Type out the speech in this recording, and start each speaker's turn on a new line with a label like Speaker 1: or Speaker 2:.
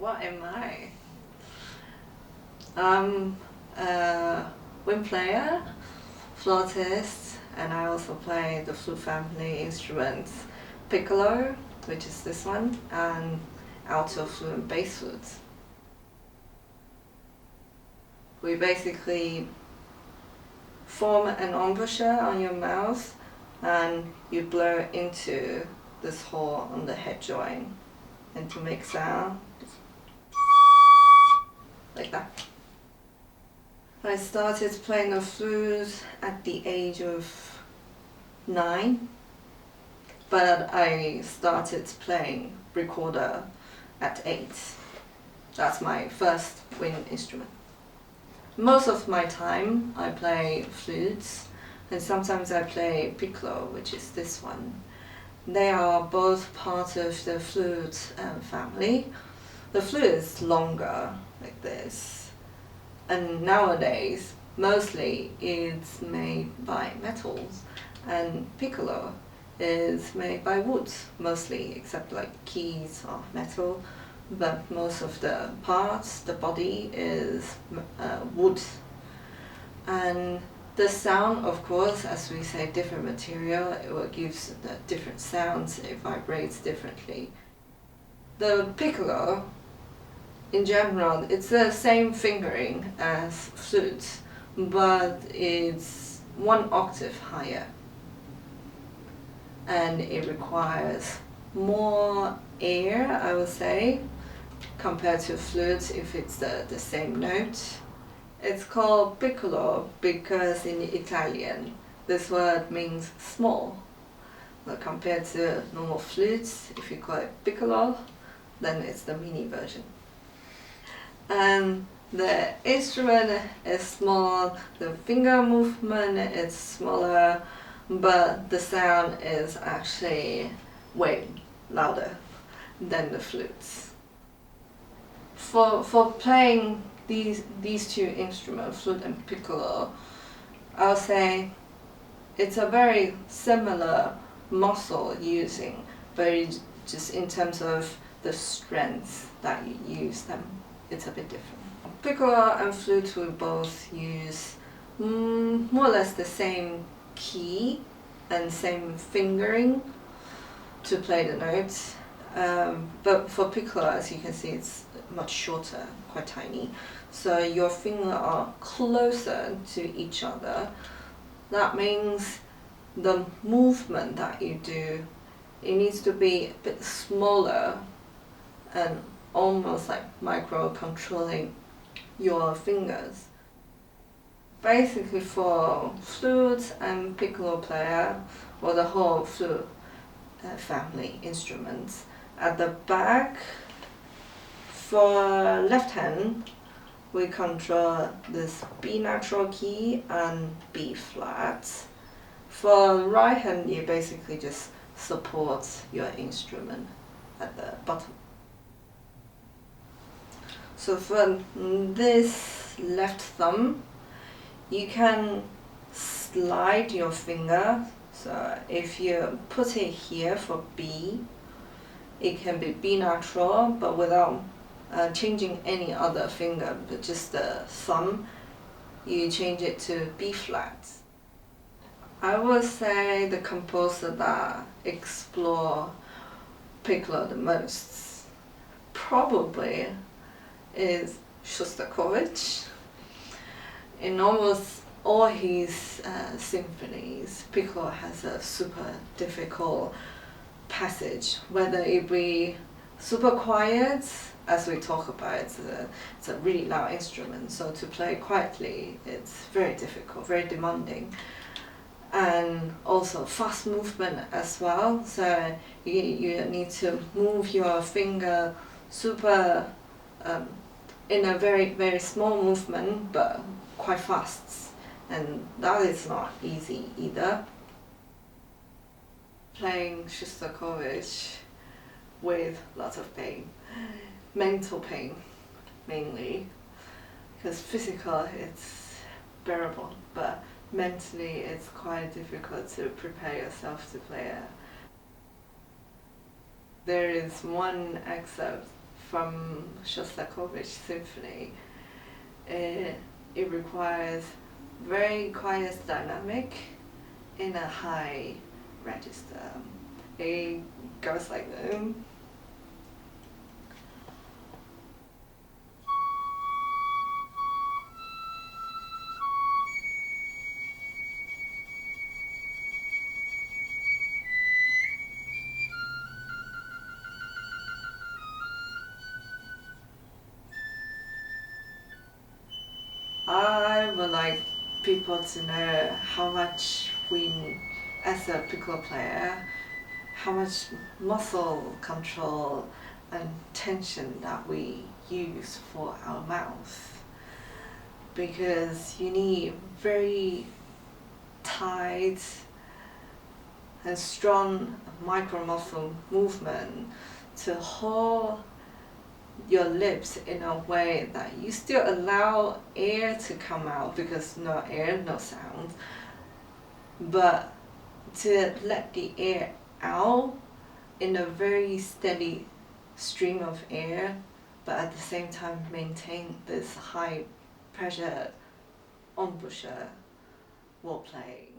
Speaker 1: What am I? I'm a wind player, flautist, and I also play the flute family instruments piccolo, which is this one, and alto flute and bass flute. We basically form an embouchure on your mouth and you blow into this hole on the head joint, and to make sound like that. I started playing the flute at the age of 9, but I started playing recorder at 8. That's my first wind instrument. Most of my time I play flutes, and sometimes I play piccolo, which is this one. They are both part of the flute family. The flute is longer, like this, and nowadays mostly it's made by metals, and piccolo is made by wood mostly, except like keys are metal, but most of the parts, the body is wood. And the sound, of course, as we say, different material, it gives the different sounds, it vibrates differently. The piccolo, in general, it's the same fingering as flute, but it's 1 octave higher. And it requires more air, I would say, compared to flute if it's the same note. It's called piccolo because in Italian this word means small. But compared to normal flutes, if you call it piccolo, then it's the mini version. And the instrument is small, the finger movement is smaller, but the sound is actually way louder than the flutes. For playing these two instruments, flute and piccolo, I'll say it's a very similar muscle using, but it's just in terms of the strength that you use them, it's a bit different. Piccolo and flute will both use more or less the same key and same fingering to play the notes, but for piccolo, as you can see, it's much shorter, quite tiny, so your fingers are closer to each other. That means the movement that you do, it needs to be a bit smaller and almost like micro controlling your fingers. Basically for flute and piccolo player, or the whole flute family instruments, at the back, for left hand, we control this B natural key and B flat. For right hand, you basically just support your instrument at the bottom. So for this left thumb, you can slide your finger. So if you put it here for B, it can be B natural, but without changing any other finger, but just the thumb, you change it to B flat. I would say the composer that explore piccolo the most probably is Shostakovich. In almost all his symphonies, piccolo has a super difficult passage, whether it be super quiet, as we talk about, it's a really loud instrument, so to play quietly, it's very difficult, very demanding. And also fast movement as well, so you need to move your finger super in a very, very small movement, but quite fast, and that is not easy either. Playing Shostakovich with lots of pain, mental pain mainly, because physical it's bearable, but mentally it's quite difficult to prepare yourself to play it. There is one excerpt from Shostakovich Symphony, it requires very quiet dynamic in a high register. It goes like this. I would like people to know how much we, as a piccolo player, how much muscle control and tension that we use for our mouth. Because you need very tight and strong micro muscle movement to hold your lips in a way that you still allow air to come out, because no air, no sound, but to let the air out in a very steady stream of air, but at the same time maintain this high pressure embouchure while playing.